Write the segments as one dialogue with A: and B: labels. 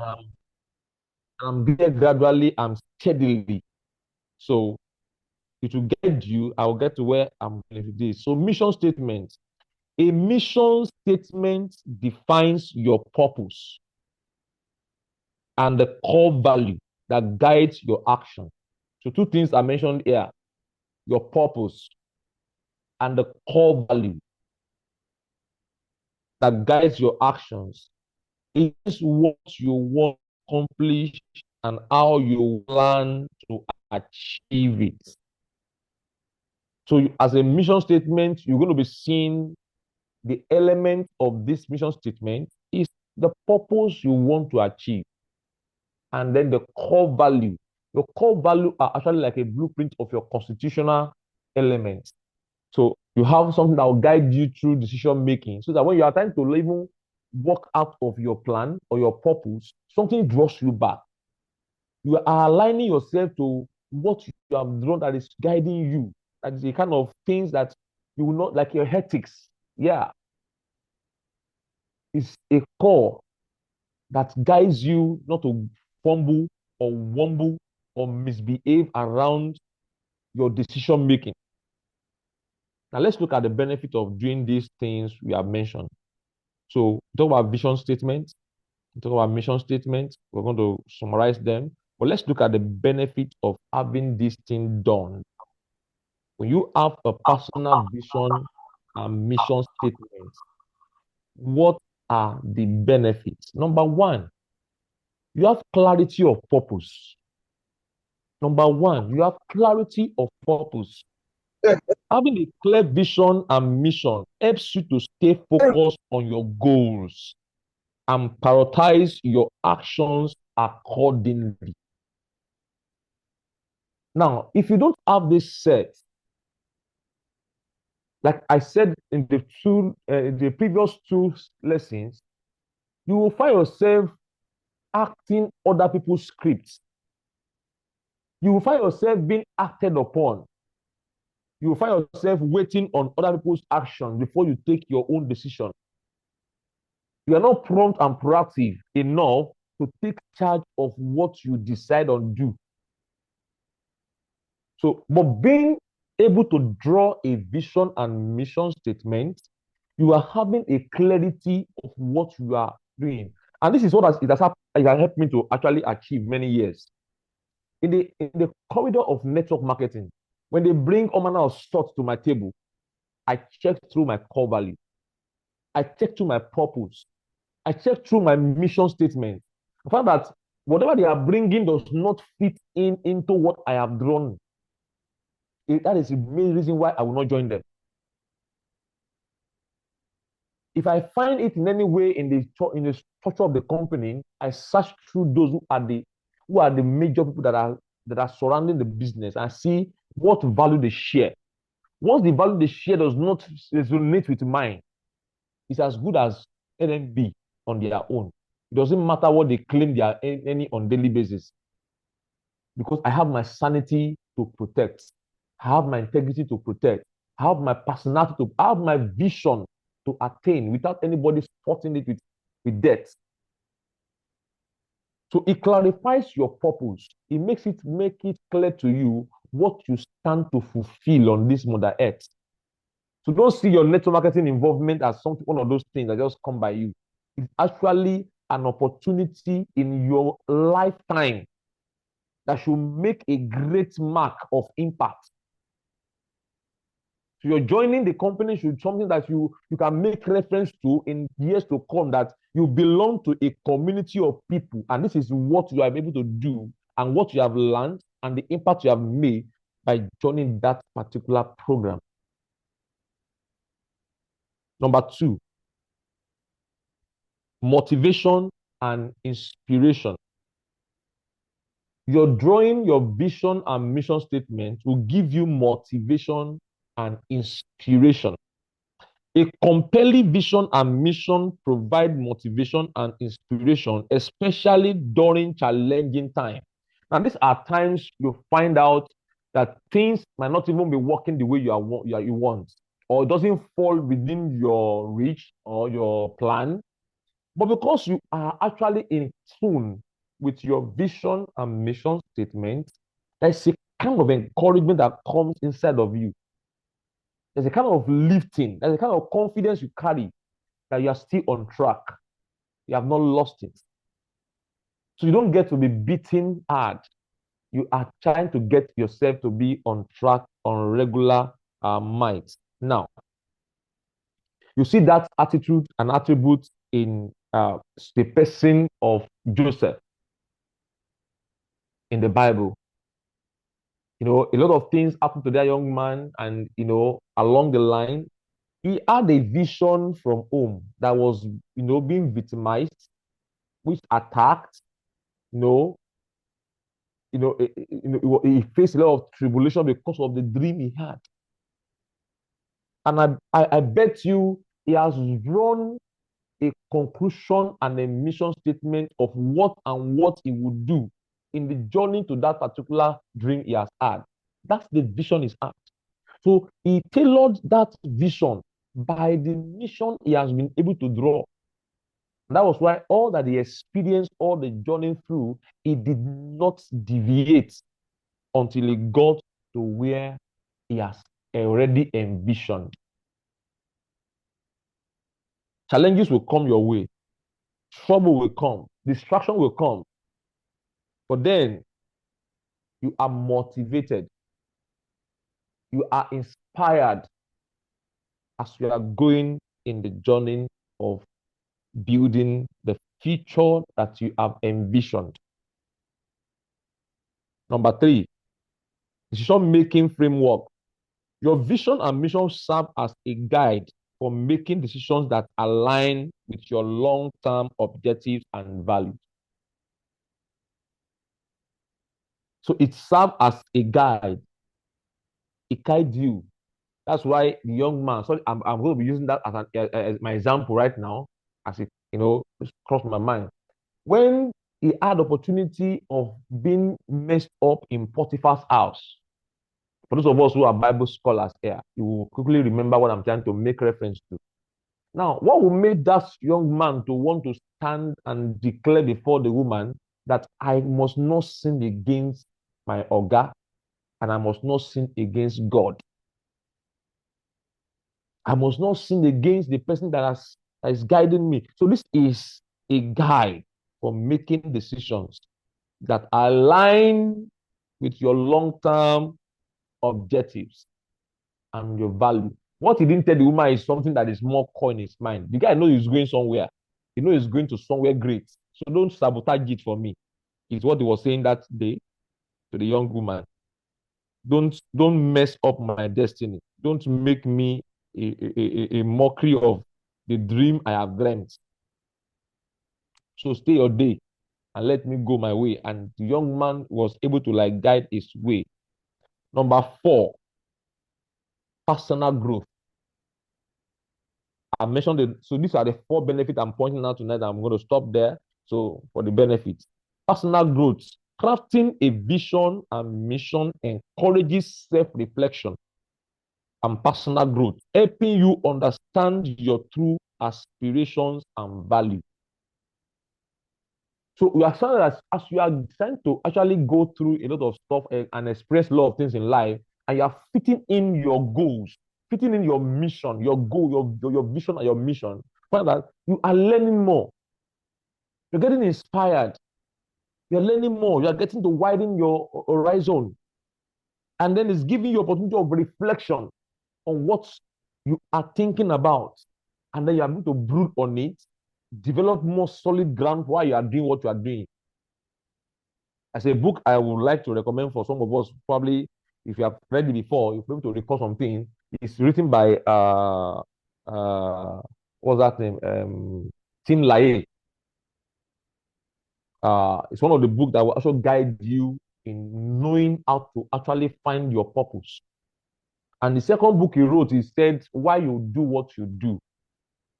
A: um, I'm there gradually and steadily. So it will guide you. I'll get to where I'm going with this. So mission statement. A mission statement defines your purpose and the core value that guides your action. So two things are mentioned here: your purpose and the core value that guides your actions. It is what you want to accomplish and how you plan to achieve it. So, as a mission statement, you're going to be seeing the element of this mission statement is the purpose you want to achieve, and then the core value. Your core value are actually like a blueprint of your constitutional elements. So you have something that will guide you through decision making, so that when you are trying to even walk out of your plan or your purpose, something draws you back. You are aligning yourself to what you have drawn that is guiding you. That is the kind of things that you will not, like your ethics. Yeah, it's a core that guides you not to fumble or wumble or misbehave around your decision making. Now let's look at the benefit of doing these things we have mentioned. So talk about vision statements, talk about mission statements. We're going to summarize them. But let's look at the benefit of having this thing done. When you have a personal vision and mission statement, what are the benefits? Number one, you have clarity of purpose. Number one, you have clarity of purpose. Having a clear vision and mission helps you to stay focused on your goals and prioritize your actions accordingly. Now, if you don't have this set, like I said in the previous two lessons, you will find yourself acting other people's scripts. You will find yourself being acted upon. You will find yourself waiting on other people's action before you take your own decision. You are not prompt and proactive enough to take charge of what you decide on do. So, but being able to draw a vision and mission statement, you are having a clarity of what you are doing. And this is what it has helped me to actually achieve many years. In the corridor of network marketing, when they bring all manner of stuff to my table, I check through my core value. I check through my purpose. I check through my mission statement. I found that whatever they are bringing does not fit into what I have drawn. That is the main reason why I will not join them. If I find it in any way in the structure of the company, I search through those who are the major people that are surrounding the business and see what value they share. Once the value they share does not resonate with mine, it's as good as NMB on their own. It doesn't matter what they claim they are any on daily basis, because I have my sanity to protect. I have my integrity to protect. I have my personality I have my vision to attain without anybody supporting it with debt. So it clarifies your purpose. It make it clear to you what you stand to fulfill on this Mother Earth. So don't see your network marketing involvement as something, one of those things that just come by you. It's actually an opportunity in your lifetime that should make a great mark of impact. So you're joining the company should something that you can make reference to in years to come, that you belong to a community of people, and this is what you are able to do and what you have learned and the impact you have made by joining that particular program. Number two, motivation and inspiration. Your drawing your vision and mission statement will give you motivation and inspiration. A compelling vision and mission provide motivation and inspiration, especially during challenging times. And these are times you find out that things might not even be working the way you want, or it doesn't fall within your reach or your plan. But because you are actually in tune with your vision and mission statement, there's a kind of encouragement that comes inside of you. There's a kind of lifting, there's a kind of confidence you carry that you are still on track. You have not lost it. So you don't get to be beaten hard. You are trying to get yourself to be on track on regular might. Now, you see that attitude and attribute in the person of Joseph in the Bible. You know, a lot of things happened to that young man, and along the line, he had a vision from home that was, being victimized, which attacked, you know, he faced a lot of tribulation because of the dream he had. And I bet you he has drawn a conclusion and a mission statement of what he would do in the journey to that particular dream he has had. That's the vision he's had. So he tailored that vision by the mission he has been able to draw. And that was why all that he experienced, all the journey through, he did not deviate until he got to where he has already envisioned. Challenges will come your way, trouble will come, distraction will come, but then you are motivated, you are inspired as you are going in the journey of building the future that you have envisioned. Number three, decision making framework. Your vision and mission serve as a guide for making decisions that align with your long-term objectives and values. So it serves as a guide. It guides you. That's why the young man, sorry, I'm going to be using that as my example right now, as it, crossed my mind. When he had opportunity of being messed up in Potiphar's house, for those of us who are Bible scholars here, you will quickly remember what I'm trying to make reference to. Now, what will make that young man to want to stand and declare before the woman that I must not sin against my Oga and I must not sin against God? I must not sin against the person that is guiding me. So this is a guide for making decisions that align with your long-term objectives and your value. What he didn't tell the woman is something that is more core in his mind. The guy knows he's going somewhere. He knows he's going to somewhere great. So don't sabotage it for me. Is what he was saying that day to the young woman. Don't mess up my destiny. Don't make me a mockery of the dream I have dreamt. So stay your day and let me go my way. And the young man was able to guide his way. Number four, personal growth. I mentioned it. So these are the four benefits I'm pointing out tonight. I'm going to stop there. So for the benefits, personal growth, crafting a vision and mission encourages self-reflection and personal growth, helping you understand your true aspirations and value. So you are saying that as you are trying to actually go through a lot of stuff and express a lot of things in life, and you are fitting in your goals, fitting in your mission, your goal, your vision and your mission, find that you are learning more. You're getting inspired. You're learning more. You're getting to widen your horizon. And then it's giving you opportunity of reflection on what you are thinking about. And then you are going to brood on it, develop more solid ground while you are doing what you are doing. As a book I would like to recommend for some of us, probably if you have read it before, you'll be able to recall something. It's written by what's that name? Tim LaHaye. It's one of the books that will also guide you in knowing how to actually find your purpose. And the second book he wrote, he said, why you do what you do.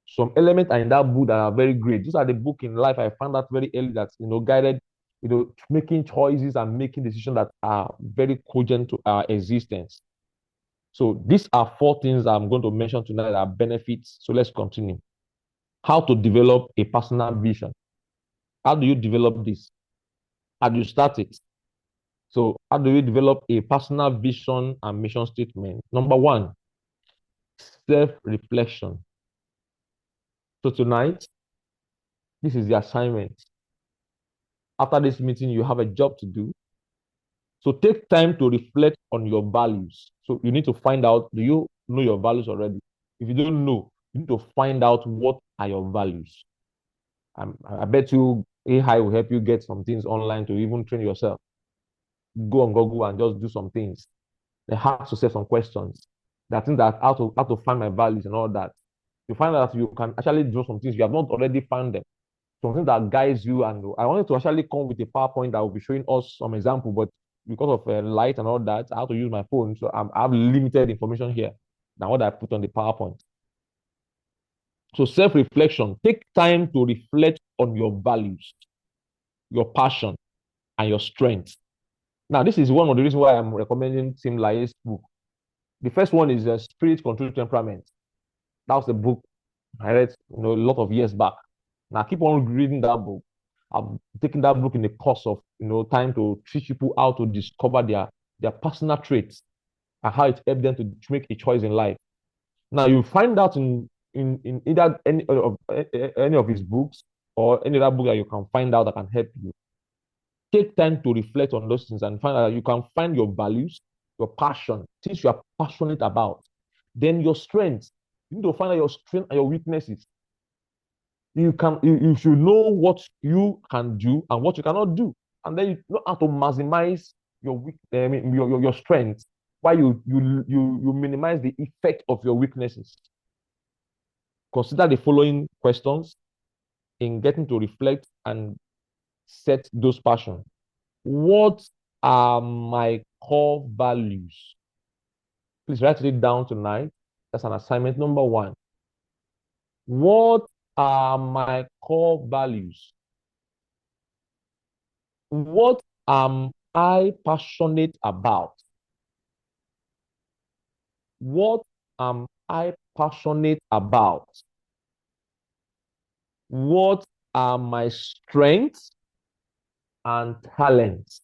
A: Some elements are in that book that are very great. These are the book in life I found out very early that guided making choices and making decisions that are very cogent to our existence. So these are four things I'm going to mention tonight that are benefits. So let's continue. How to develop a personal vision. How do you develop this? How do you start it? So, how do you develop a personal vision and mission statement? Number one, self reflection. So, tonight, this is the assignment. After this meeting, you have a job to do. So, take time to reflect on your values. So, you need to find out, do you know your values already? If you don't know, you need to find out what are your values. I bet you AI will help you get some things online to even train yourself. Go on Google and just do some things. They have to say some questions. That things that how to find my values and all that. You find out you can actually do some things you have not already found them. Something that guides you. And I wanted to actually come with a PowerPoint that will be showing us some example, but because of light and all that, I have to use my phone. So I have limited information here than what I put on the PowerPoint. So self-reflection, take time to reflect on your values, your passion, and your strength. Now, this is one of the reasons why I'm recommending Tim LaHaye's book. The first one is Spirit Control Temperament. That was the book I read, a lot of years back. Now, I keep on reading that book. I've taken that book in the course of, time to teach people how to discover their personal traits and how it helps them to make a choice in life. Now, you find out in either any of his books or any other book that you can find out that can help you. Take time to reflect on those things and find out that you can find your values, your passion, things you are passionate about. Then your strengths. You need to find out your strengths and your weaknesses. You should know what you can do and what you cannot do. And then you know how to maximize your your strengths while you minimize the effect of your weaknesses. Consider the following questions in getting to reflect and set those passions. What are my core values? Please write it down tonight. That's an assignment number one. What are my core values? What am I passionate about? What am I passionate about? What are my strengths and talents?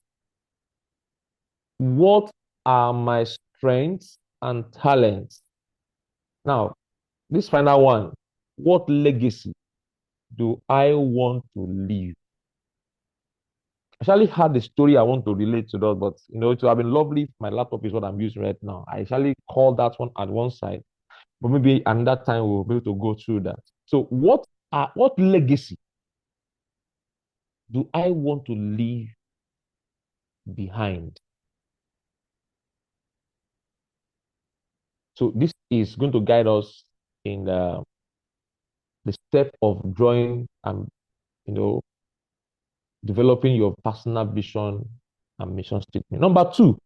A: What are my strengths and talents? Now, this final one, what legacy do I want to leave? I actually had a story I want to relate to that, but it would have been lovely if my laptop is what I'm using right now. I actually called that one at one side, but maybe another time we'll be able to go through that. So, what legacy do I want to leave behind? So, this is going to guide us in the step of drawing and developing your personal vision and mission statement. Number two,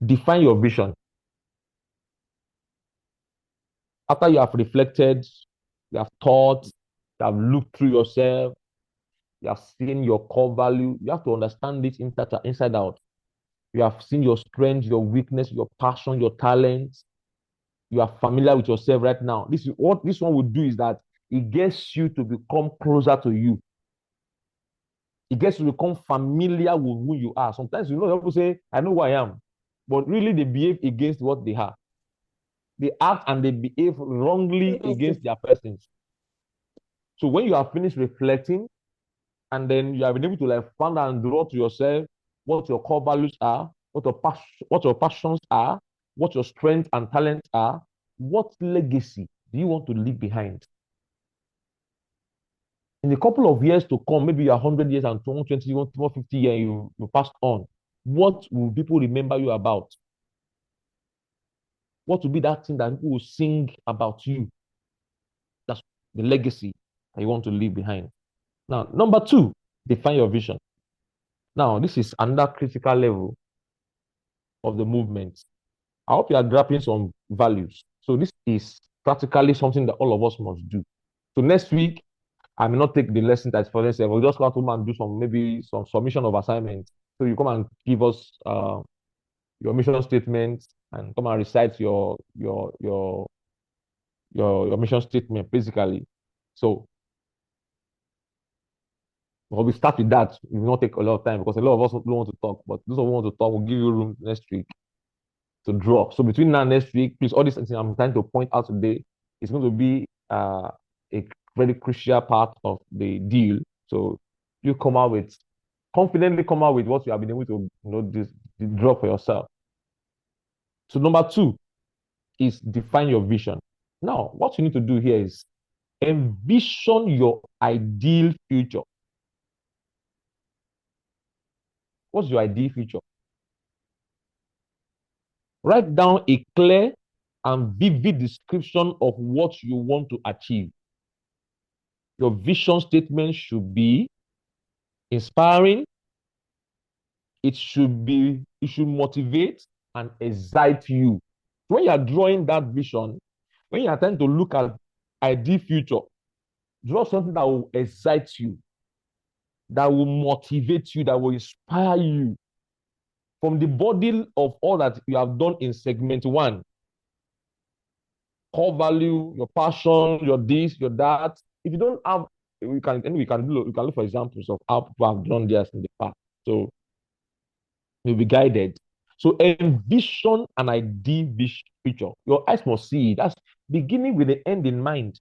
A: define your vision. After you have reflected, you have thought, you have looked through yourself, you have seen your core value, you have to understand this inside out. You have seen your strength, your weakness, your passion, your talents. You are familiar with yourself right now. This is what this one will do is that it gets you to become closer to you. It gets you to become familiar with who you are. Sometimes people say, I know who I am, but really they behave against what they are. They act and they behave wrongly against their persons. So when you have finished reflecting, and then you have been able to find and draw to yourself what your core values are, what your passions are, what your strengths and talents are, what legacy do you want to leave behind? In a couple of years to come, maybe you're 100 years and 220, 150 years, you passed on. What will people remember you about? What will be that thing that people will sing about you? That's the legacy that you want to leave behind. Now, number two, define your vision. Now, this is another critical level of the movement. I hope you are grappling some values. So this is practically something that all of us must do. So next week, I may not take the lesson that's for themselves. We'll just come to and do maybe some submission of assignments. So you come and give us your mission statement and come and recite your mission statement, basically. So well, we start with that. We will not take a lot of time because a lot of us don't want to talk, but those who want to talk will give you room next week to draw. So between now and next week, please, all these things I'm trying to point out today is going to be a very crucial part of the deal. So you come out with confidently come out with what you have been able to draw for yourself. So number two is define your vision. Now, what you need to do here is envision your ideal future. What's your ideal future? Write down a clear and vivid description of what you want to achieve. Your vision statement should be inspiring. It should motivate and excite you. When you are drawing that vision, when you are trying to look at ideal future, draw something that will excite you, that will motivate you, that will inspire you from the body of all that you have done in segment one. Core value, your passion, your this, your that. If you don't have, we can look for examples of how people have done theirs in the past. So you'll be guided. So envision an ideal picture. Your eyes must see it. That's beginning with the end in mind.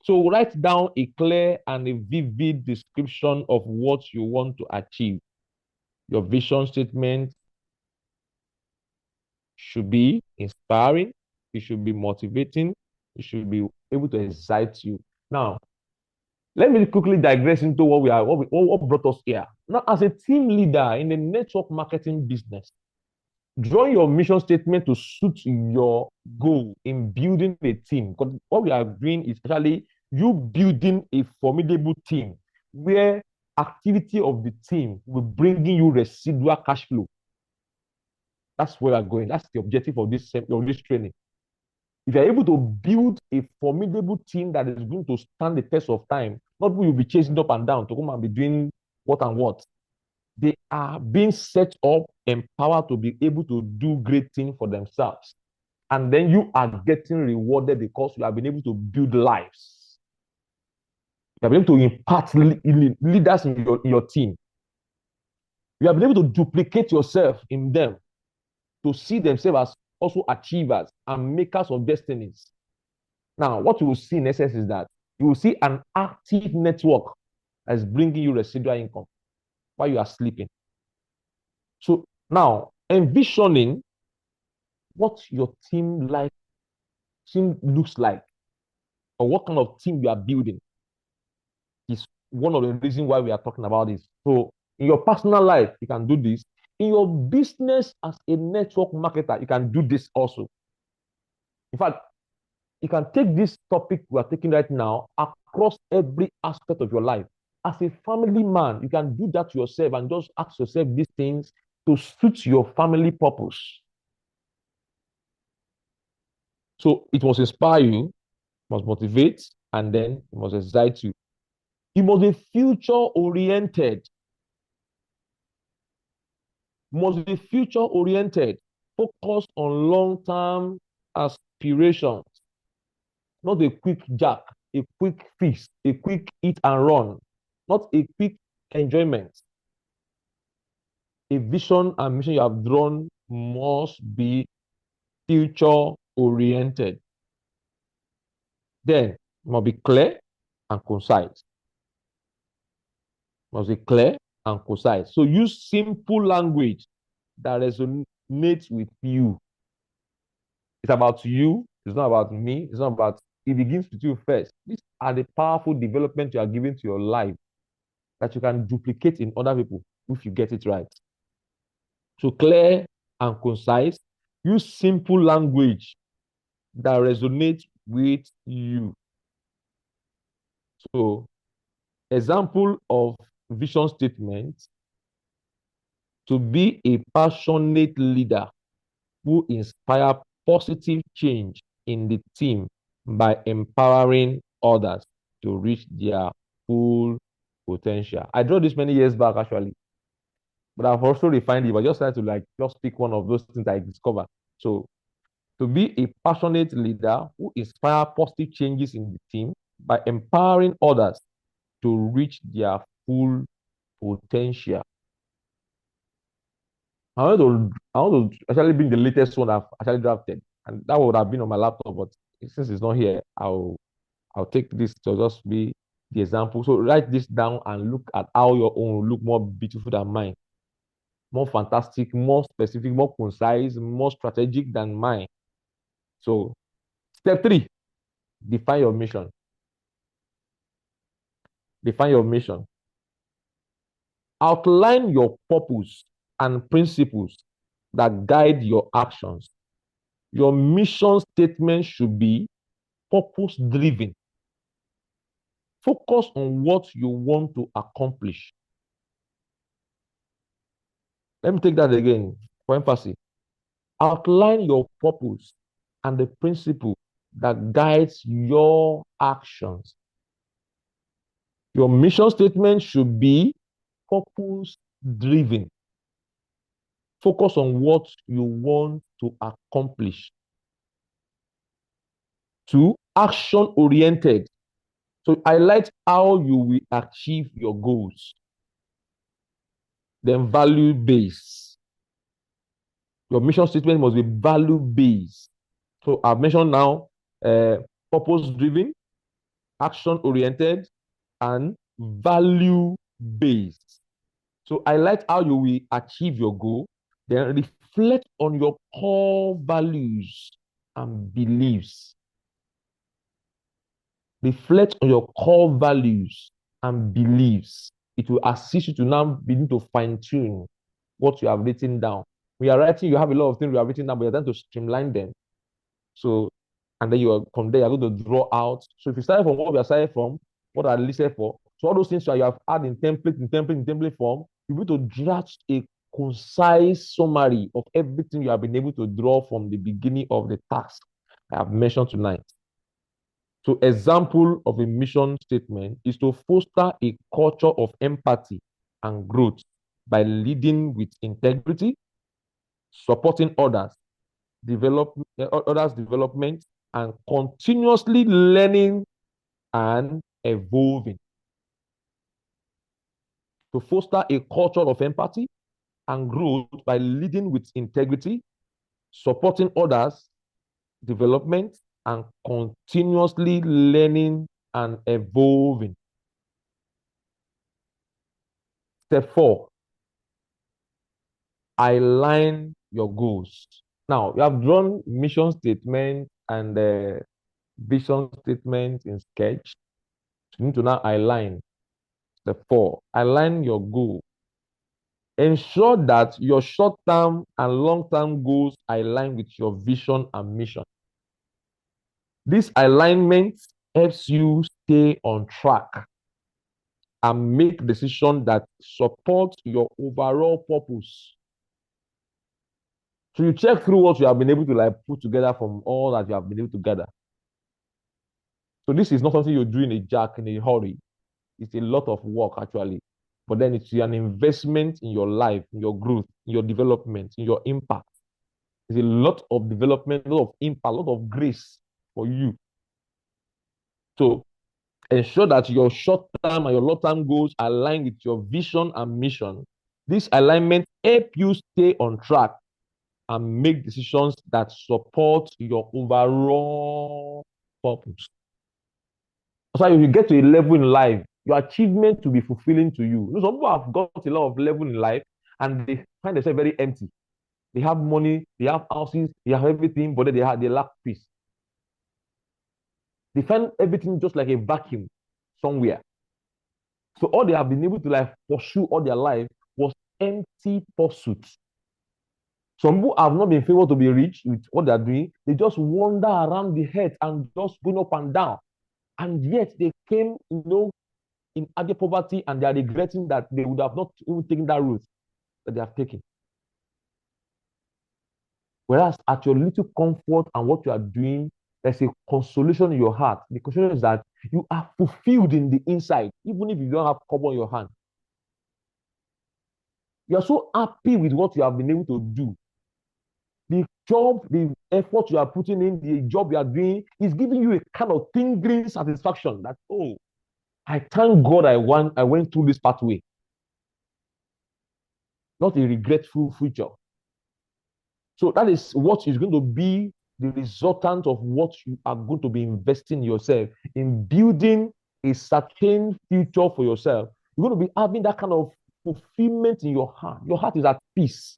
A: So write down a clear and a vivid description of what you want to achieve. Your vision statement should be inspiring. It should be motivating. It should be able to excite you. Now, let me quickly digress into what brought us here. Now, as a team leader in the network marketing business, draw your mission statement to suit your goal in building a team. Because what we are doing is actually you building a formidable team where activity of the team will bring you residual cash flow. That's where we're going. That's the objective of this training. If you're able to build a formidable team that is going to stand the test of time, not people you'll be chasing up and down to come and be doing what and what. They are being set up, empowered to be able to do great things for themselves. And then you are getting rewarded because you have been able to build lives. You have been able to impact leaders in your team. You have been able to duplicate yourself in them to see themselves as also achievers and makers of destinies. Now, what you will see in essence is that you will see an active network that is bringing you residual income while you are sleeping. So now, envisioning what your team looks like, or what kind of team you are building, is one of the reasons why we are talking about this. So, in your personal life, you can do this. In your business as a network marketer, you can do this also. In fact, you can take this topic we are taking right now across every aspect of your life. As a family man, you can do that to yourself and just ask yourself these things to suit your family purpose. So it must inspire you, must motivate, and then it must excite you. You must be future oriented. Must be future oriented. Focus on long-term aspirations, not a quick jack, a quick fix, a quick eat and run, not a quick enjoyment. A vision and mission you have drawn must be future oriented. Then must be clear and concise. Must be clear and concise. So use simple language that resonates with you. It's about you. It's not about me. It's not about, it begins with you first. These are the powerful developments you are giving to your life that you can duplicate in other people if you get it right. So clear and concise. Use simple language that resonates with you. So example of vision statement: to be a passionate leader who inspire positive change in the team by empowering others to reach their full potential. I drew this many years back actually, but I've also refined it. But just try to just pick one of those things I discovered. So to be a passionate leader who inspire positive changes in the team by empowering others to reach their full potential. I want to actually bring the latest one I've actually drafted, and that would have been on my laptop, but since it's not here, I'll take this to just be the example. So write this down and look at how your own will look more beautiful than mine, more fantastic, more specific, more concise, more strategic than mine. So step three, define your mission. Define your mission. Outline your purpose and principles that guide your actions. Your mission statement should be purpose driven. Focus on what you want to accomplish. Let me take that again for emphasis. Outline your purpose and the principle that guides your actions. Your mission statement should be purpose driven. Focus on what you want to accomplish. Two, action oriented. So highlight how you will achieve your goals. Then value based. Your mission statement must be value based. So I've mentioned now purpose driven, action oriented, and value based. So highlight how you will achieve your goal, then reflect on your core values and beliefs. Reflect on your core values and beliefs. It will assist you to now begin to fine tune what you have written down. When you are writing, you have a lot of things you have written down, but you're trying to streamline them. So, and then you are from there, you're going to draw out. So if you start from what we are starting from, what are listed for? So all those things you have added in template form, you'll be able to draft a concise summary of everything you have been able to draw from the beginning of the task I have mentioned tonight. So example of a mission statement is to foster a culture of empathy and growth by leading with integrity, supporting others' development, and continuously learning and evolving. To foster a culture of empathy and growth by leading with integrity, supporting others' development, and continuously learning and evolving. Step 4, align your goals. Now, you have drawn mission statement and vision statement in sketch. You need to now align. Step 4, align your goal. Ensure that your short-term and long-term goals align with your vision and mission. This alignment helps you stay on track and make decisions that support your overall purpose. So you check through what you have been able to put together from all that you have been able to gather. So this is not something you do in a hurry. It's a lot of work actually. But then it's an investment in your life, in your growth, in your development, in your impact. It's a lot of development, a lot of impact, a lot of grace for you. So ensure that your short-term and your long-term goals align with your vision and mission. This alignment helps you stay on track and make decisions that support your overall purpose. That's why if you get to a level in life, your achievement will be fulfilling to you. Some people have got a lot of level in life and they find themselves very empty. They have money, they have houses, they have everything, but then they lack peace. They find everything just like a vacuum somewhere. So all they have been able to pursue all their life was empty pursuits. Some people have not been favored to be rich with what they're doing. They just wander around the earth and just going up and down. And yet they came, in utter poverty, and they are regretting that they would have not even taken that route that they have taken. Whereas at your little comfort and what you are doing, there's a consolation in your heart. The consolation is that you are fulfilled in the inside, even if you don't have cover in your hand. You are so happy with what you have been able to do. The job, the effort you are putting in, the job you are doing, is giving you a kind of tingling satisfaction that, oh, I thank God I went through this pathway, not a regretful future. So that is what is going to be the resultant of what you are going to be investing in yourself, in building a certain future for yourself. You're going to be having that kind of fulfillment in your heart. Your heart is at peace.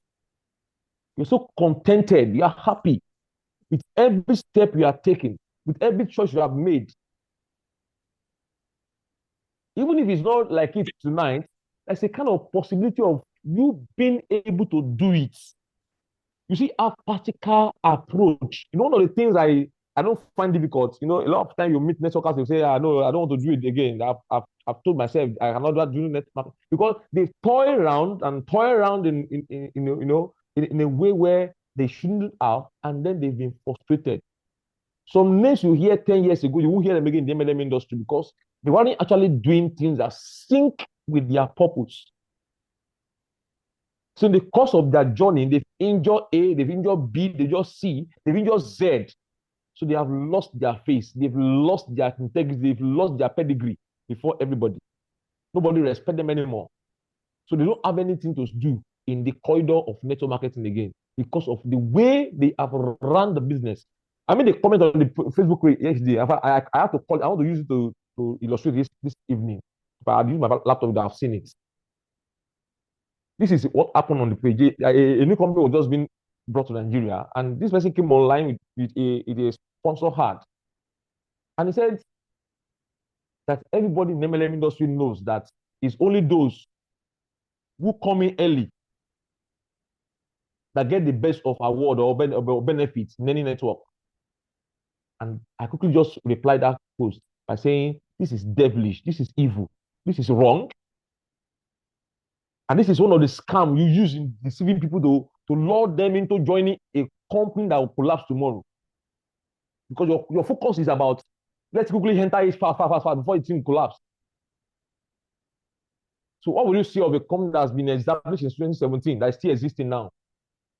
A: You're so contented. You are happy with every step you are taking, with every choice you have made. Even if it's not like it tonight, there's a kind of possibility of you being able to do it. You see, our practical approach. One of the things I don't find difficult. A lot of time you meet networkers, they say, no, I don't want to do it again. I've told myself I cannot do network because they toy around in a way where they shouldn't have, and then they've been frustrated. Some names you hear 10 years ago, you won't hear them again in the MLM industry because they weren't actually doing things that sync with their purpose. So in the course of their journey, they've injured A, they've injured B, they've injured C, they've injured Z. So they have lost their face, they've lost their integrity, they've lost their pedigree before everybody. Nobody respects them anymore. So they don't have anything to do in the corridor of network marketing again because of the way they have run the business. I made a comment on the Facebook page yesterday. I have to call. I want to use it to illustrate this evening. But I've used my laptop. I've seen it. This is what happened on the page. A new company was just being brought to Nigeria, and this person came online with a sponsor ad, and he said that everybody in the MLM industry knows that it's only those who come in early that get the best of award or benefits in any network. And I quickly just replied that post by saying, this is devilish, this is evil, this is wrong. And this is one of the scams you use in deceiving people to lure them into joining a company that will collapse tomorrow. Because your focus is about, let's quickly enter it fast before it will collapse. So what will you see of a company that has been established in 2017 that is still existing now?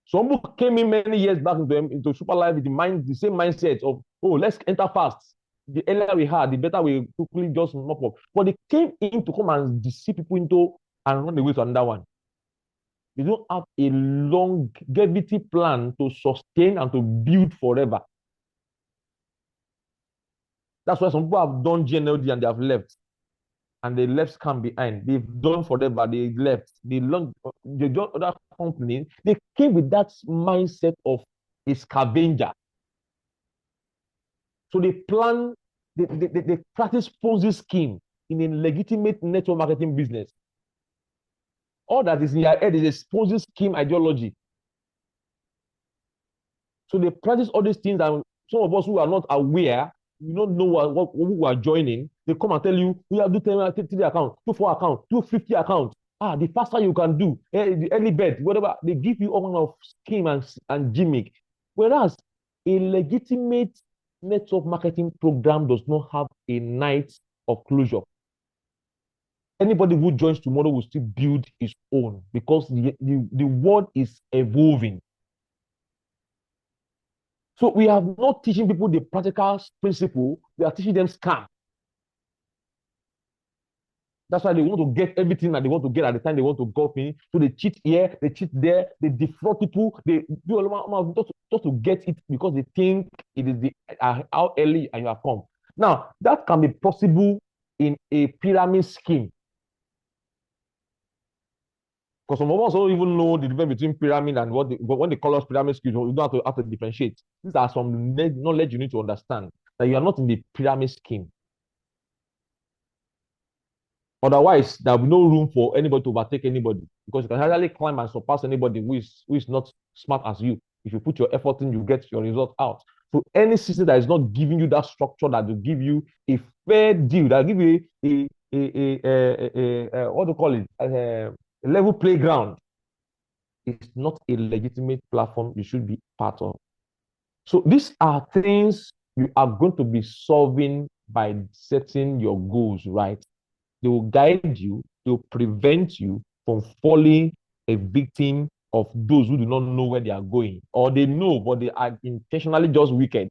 A: Some people came in many years back into Super Life with the same mindset of, oh, let's enter fast. The earlier we had, the better we quickly just mop up. But they came in to come and deceive people into and run away to another one. They don't have a longevity plan to sustain and to build forever. That's why some people have done GNLD and they have left. And they left scam behind. They've done forever. They left. They joined other companies. They came with that mindset of a scavenger. So they practice Ponzi scheme in a legitimate network marketing business. All that is in your head is a Ponzi scheme ideology. So they practice all these things, and some of us who are not aware, we don't know who we are joining. They come and tell you, we have to do 3 account, 2 4 account, 250 account. The faster you can do, the early bet, whatever. They give you all kind of scheme and gimmick. Whereas a legitimate network marketing program does not have a night of closure. Anybody who joins tomorrow will still build his own because the world is evolving. So we are not teaching people the practical principle, we are teaching them scam. That's why they want to get everything that they want to get at the time they want to go in. So they cheat here, they cheat there, they defraud people, they do all just to get it because they think it is how early and you have come. Now, that can be possible in a pyramid scheme. Because some of us don't even know the difference between pyramid and when they call us pyramid schemes, you don't have to differentiate. These are some knowledge you need to understand that you are not in the pyramid scheme. Otherwise, there will be no room for anybody to overtake anybody because you can actually climb and surpass anybody who is not smart as you. If you put your effort in, you get your result out. So any system that is not giving you that structure that will give you a fair deal, that will give you what do you call it, a level playground, it's not a legitimate platform you should be part of. So these are things you are going to be solving by setting your goals right. They will guide you, they will prevent you from falling a victim of those who do not know where they are going, or they know, but they are intentionally just wicked.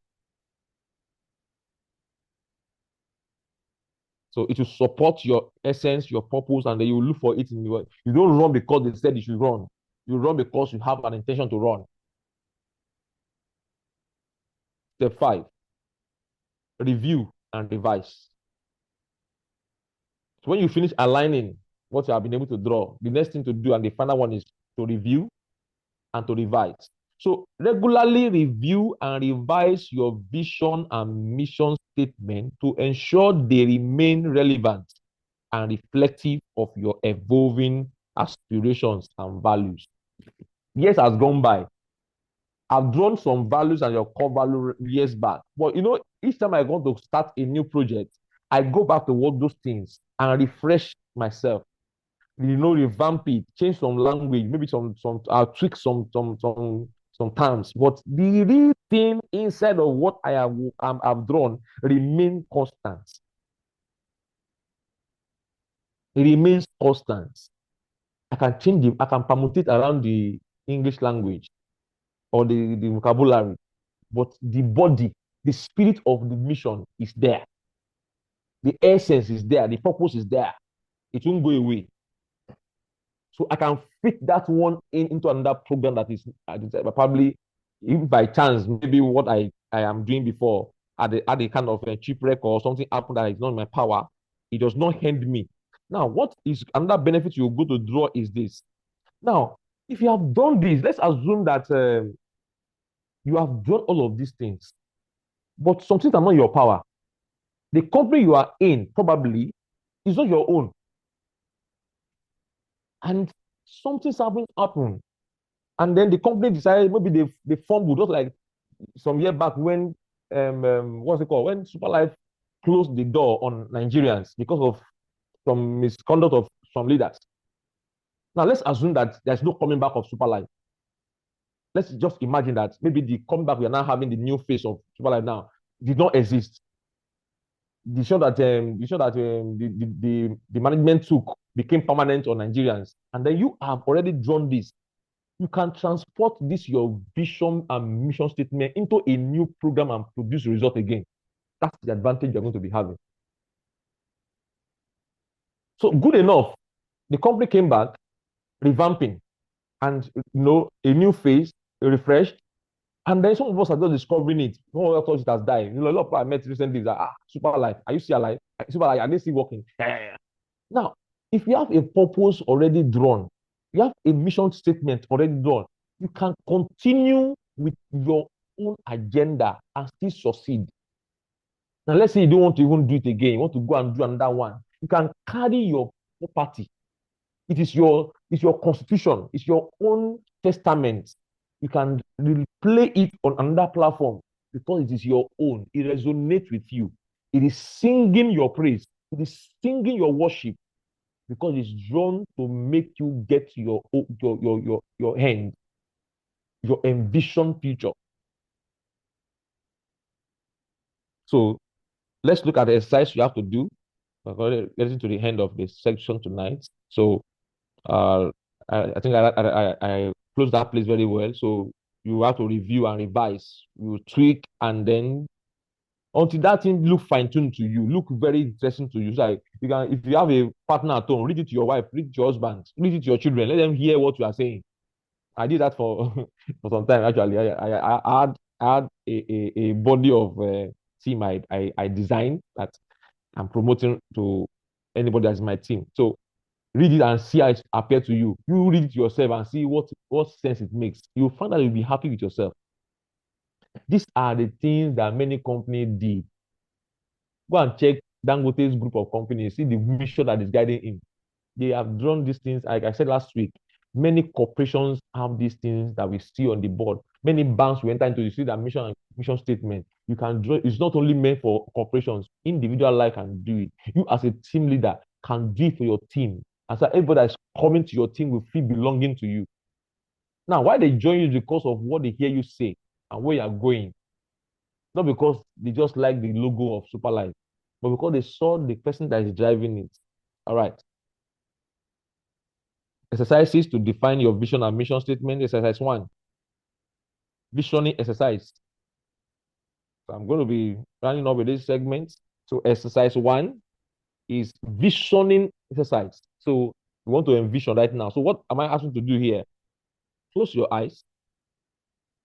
A: So it will support your essence, your purpose, and then you will look for it in the world. You don't run because they said you should run. You run because you have an intention to run. Step 5, review and revise. So when you finish aligning what you have been able to draw, the next thing to do, and the final one, is to review and to revise. So regularly review and revise your vision and mission statement to ensure they remain relevant and reflective of your evolving aspirations and values. Years has gone by. I've drawn some values and your core value years back. But each time I want to start a new project, I go back to what those things and refresh myself. Revamp it, change some language, maybe I'll tweak some terms. But the real thing inside of what I've drawn remain constant. It remains constant. I can change it, I can permutate around the English language or the vocabulary, but the body, the spirit of the mission is there. The essence is there, the purpose is there. It won't go away. So I can fit that one into another program that is probably, if by chance, maybe what I am doing before at the kind of a cheap record or something happened that is not in my power, it does not hinder me. Now, what is another benefit you're going to draw is this. Now, if you have done this, let's assume that you have done all of these things, but some things are not your power. The company you are in probably is not your own. And something's happen. And then the company decided, maybe they fumbled, just like some year back when what's it called? When Superlife closed the door on Nigerians because of some misconduct of some leaders. Now let's assume that there's no coming back of Superlife. Let's just imagine that maybe the comeback we are now having, the new face of Superlife now, did not exist. The management took became permanent on Nigerians, and then you have already drawn this. You can transport this your vision and mission statement into a new program and produce result again. That's the advantage you're going to be having. So good enough, the company came back, revamping, and a new phase, refreshed. And then some of us are just discovering it. No one thought it has died. A lot of people I met recently that Super Life. Are you still alive? Super Life, are they still working? Yeah. Now, if you have a purpose already drawn, you have a mission statement already drawn, you can continue with your own agenda and still succeed. Now, let's say you don't want to even do it again, you want to go and do another one. You can carry your property. It's your constitution, it's your own testament. You can replay it on another platform because it is your own. It resonates with you. It is singing your praise. It is singing your worship because it's drawn to make you get your end, your envisioned future. So let's look at the exercise you have to do. We're getting to the end of this section tonight. So uh, I think I closed that place very well. So you have to review and revise. You tweak, and then until that thing look fine-tuned to you, look very interesting to you. So like you can, if you have a partner at home, read it to your wife, read it to your husband, read it to your children, let them hear what you are saying. I did that for for some time actually. I had a body of team I designed that I'm promoting to anybody that's in my team. So read it and see how it appears to you. You read it yourself and see what sense it makes. You'll find that you'll be happy with yourself. These are the things that many companies did. Go and check Dangote's group of companies, see the mission that is guiding him. They have drawn these things. Like I said last week, many corporations have these things that we see on the board. Many banks we enter into, you see that mission statement. You can draw. It's not only meant for corporations. Individual life can do it. You as a team leader can do it for your team. As everybody that's coming to your team will feel belonging to you. Now, why they join you is because of what they hear you say and where you are going. Not because they just like the logo of Superlife, but because they saw the person that is driving it. All right. Exercises to define your vision and mission statement. Exercise one, visioning exercise. So I'm going to be running up with this segment. So exercise one is visioning exercise. So you want to envision right now. So what am I asking to do here? Close your eyes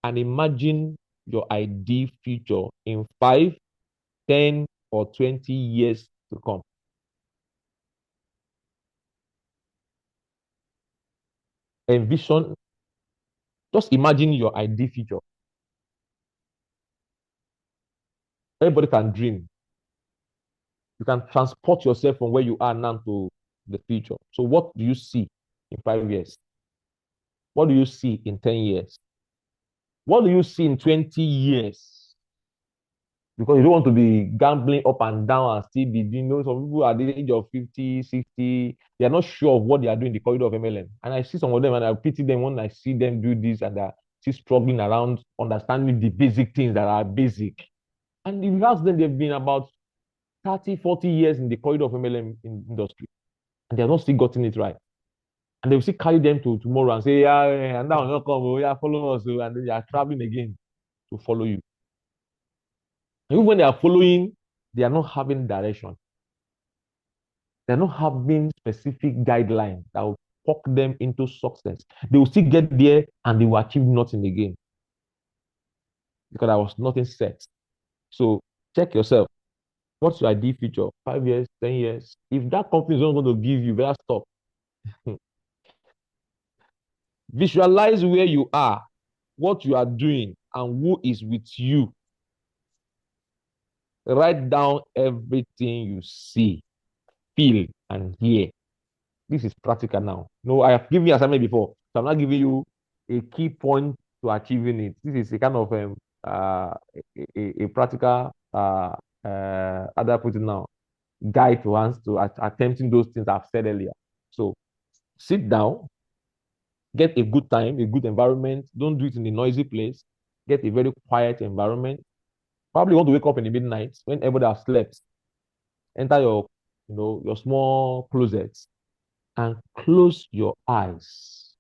A: and imagine your ideal future in 5, 10, or 20 years to come. Envision, just imagine your ideal future. Everybody can dream. You can transport yourself from where you are now to the future. So what do you see in 5 years? What do you see in 10 years? What do you see in 20 years? Because you don't want to be gambling up and down and still be doing, some people at the age of 50, 60, they are not sure of what they are doing in the corridor of MLM. And I see some of them and I pity them when I see them do this and they're still struggling around understanding the basic things that are basic. And if you ask them, they've been about 30, 40 years in the corridor of MLM industry and they have not still gotten it right. And they will still carry them to tomorrow and say, yeah, and now not come, oh, yeah, follow us. Oh, and then they are traveling again to follow you. Even when they are following, they are not having direction. They're not having specific guidelines that will talk them into success. They will still get there and they will achieve nothing again because there was nothing set. So check yourself. What's your ideal future? 5 years, 10 years? If that company is not going to give you, better stop. Visualize where you are, what you are doing, and who is with you. Write down everything you see, feel, and hear. This is practical now. No, I have given you assignment before, so I'm not giving you a key point to achieving it. This is a kind of a practical other put it now guide to us to attempting those things I've said earlier. So sit down, get a good time, a good environment. Don't do it in a noisy place. Get a very quiet environment. Probably want to wake up in the midnight when everybody has slept. Enter your small closet and close your eyes.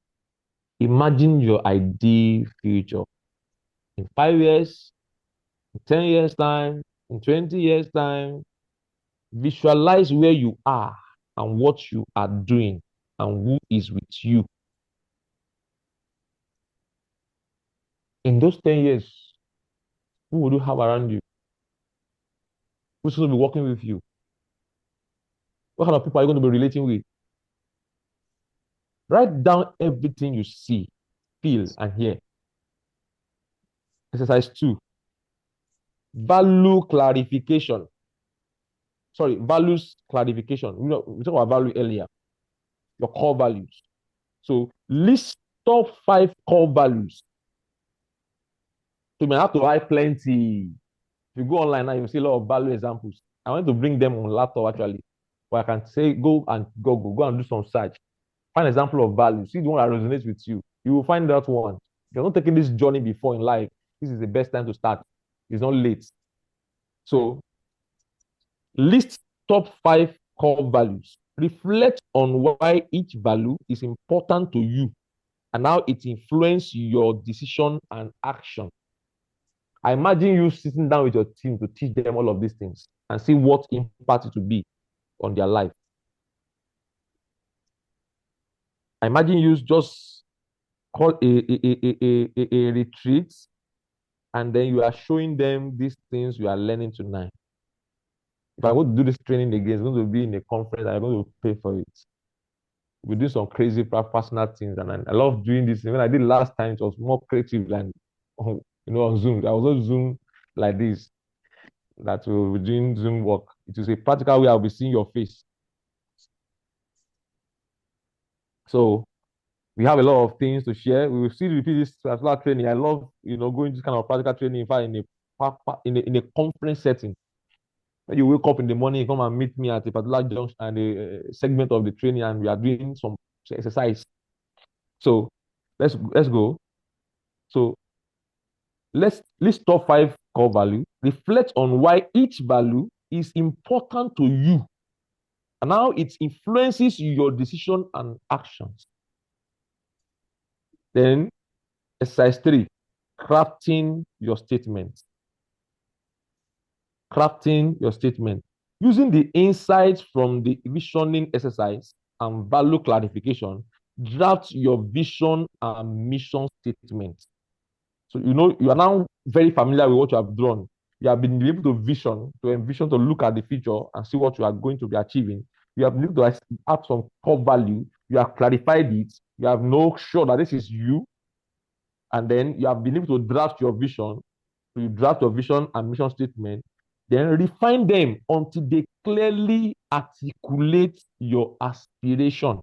A: Imagine your ideal future in 5 years, in 10 years' time, in 20 years' time. Visualize where you are and what you are doing and who is with you. In those 10 years, who will you have around you? Who's going to be working with you? What kind of people are you going to be relating with? Write down everything you see, feel, and hear. Exercise 2. Value clarification. Sorry, values clarification. We talked about value earlier. Your core values. So list top 5 core values. So you may have to write plenty. If you go online now, you see a lot of value examples. I want to bring them on laptop actually. But I can say go and go and do some search. Find an example of value. See the one that resonates with you. You will find that one. If you're not taking this journey before in life, this is the best time to start. It's not late. So list top 5 core values. Reflect on why each value is important to you and how it influences your decision and action. I imagine you sitting down with your team to teach them all of these things and see what impact it will be on their life. I imagine you just call a retreat and then you are showing them these things you are learning tonight. If I go to do this training again, it's going to be in a conference. I'm going to pay for it. We do some crazy personal things, and I love doing this. When I did last time, it was more creative than on Zoom. I was on Zoom like this. That we're doing Zoom work. It is a practical way I'll be seeing your face. So we have a lot of things to share. We will still repeat this particular training. I love going to this kind of practical training. In fact, in a conference setting. When you wake up in the morning, you come and meet me at a particular junction and a segment of the training, and we are doing some exercise. So let's go. So let's list top 5 core value. Reflect on why each value is important to you and how it influences your decision and actions. Then exercise 3, crafting your statement. Crafting your statement. Using the insights from the visioning exercise and value clarification, draft your vision and mission statement. So you are now very familiar with what you have drawn. You have been able to envision, to look at the future and see what you are going to be achieving. You have been able to add some core value. You have clarified it. You have know sure that this is you, and then you have been able to draft your vision. So you draft your vision and mission statement, then refine them until they clearly articulate your aspiration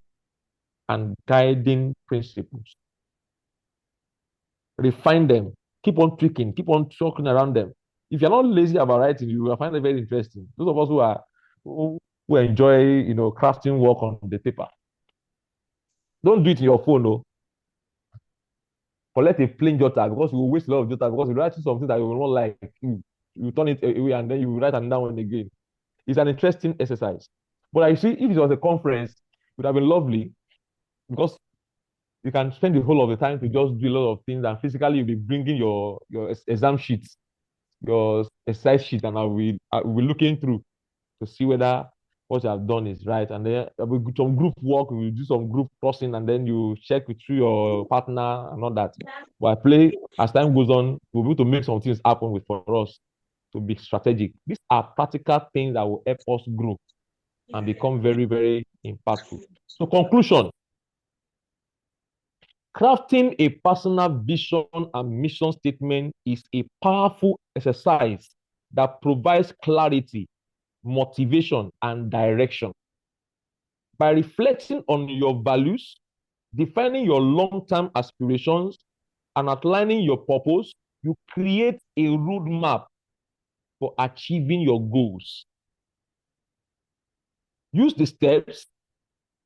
A: and guiding principles. Refine them, keep on tweaking, keep on talking around them. If you're not lazy about writing, you will find it very interesting. Those of us who enjoy crafting work on the paper, don't do it in your phone. No, collect a plain jotter because you will waste a lot of jotter because you write something that you will not like. You turn it away and then you write another one again. It's an interesting exercise. But I see if it was a conference, it would have been lovely because you can spend the whole of the time to just do a lot of things, and physically you'll be bringing your exam sheets, your exercise sheet, and I will be looking through to see whether what you have done is right. And then there will be some group work, we will do some group crossing, and then you check with your partner and all that. But I play as time goes on, we'll be able to make some things happen for us to be strategic. These are practical things that will help us grow and become very, very impactful. So, conclusion, crafting a personal vision and mission statement is a powerful exercise that provides clarity, motivation, and direction. By reflecting on your values, defining your long-term aspirations, and outlining your purpose, you create a roadmap for achieving your goals. Use the steps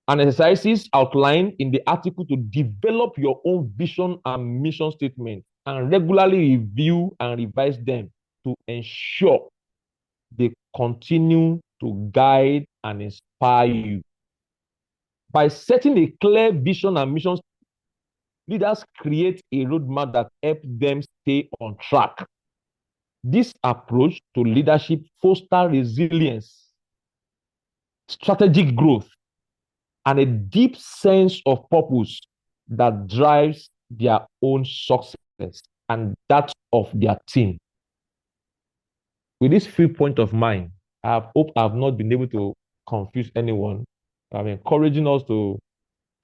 A: and exercises outlined in the article to develop your own vision and mission statement and regularly review and revise them to ensure they continue to guide and inspire you. By setting a clear vision and mission, leaders create a roadmap that helps them stay on track. This approach to leadership fosters resilience, strategic growth, and a deep sense of purpose that drives their own success and that of their team. With this few point of mine, I hope I've not been able to confuse anyone. I'm encouraging us to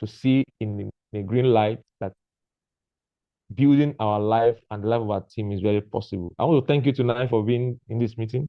A: see in a green light that building our life and the life of our team is very possible. I want to thank you tonight for being in this meeting.